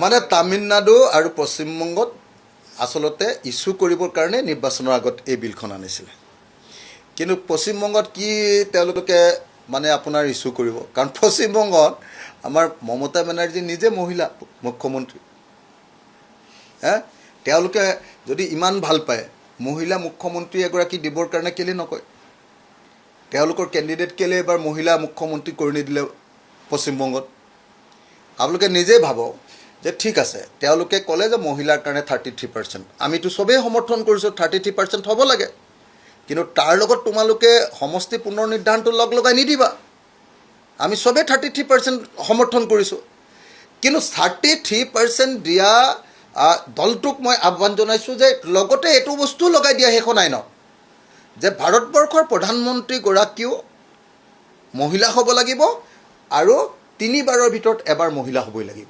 মানে তামিলনাডু আৰু পশ্চিমবংগত আচলতে ইছ্যু কৰিবৰ কাৰণে নিৰ্বাচনৰ আগত এই বিলখন আনিছিলে কিন্তু পশ্চিমবংগত কি তেওঁলোকে মানে আপোনাৰ ইছ্যু কৰিব কাৰণ পশ্চিমবংগত আমাৰ মমতা বেনাৰ্জী নিজে মহিলা মুখ্যমন্ত্ৰী তেওঁলোকে যদি ইমান ভাল পায় মহিলা মুখ্যমন্ত্ৰী এগৰাকী দিবৰ কাৰণে কেলে নকয় তেওঁলোকৰ কেণ্ডিডেট কেলে এবাৰ মহিলা মুখ্যমন্ত্ৰী কৰি নিদিলে পশ্চিমবংগত আপোনালোকে নিজেই ভাবক যে ঠিক আছে তেওঁলোকে ক'লে যে মহিলাৰ কাৰণে 33% আমিতো সবেই সমৰ্থন কৰিছোঁ 33% হ'ব লাগে কিন্তু তাৰ লগত তোমালোকে সমষ্টি পুনৰ নিৰ্ধাৰণটো লগাই নিদিবা আমি সবেই 33% সমৰ্থন কৰিছোঁ কিন্তু 33% দিয়া দলটোক মই আহ্বান জনাইছোঁ যে লগতে এইটো বস্তু লগাই দিয়া সেইখন আইনত যে ভাৰতবৰ্ষৰ প্ৰধানমন্ত্ৰীগৰাকীও মহিলা হ'ব লাগিব আৰু 3 বাৰৰ ভিতৰত এবাৰ মহিলা হ'বই লাগিব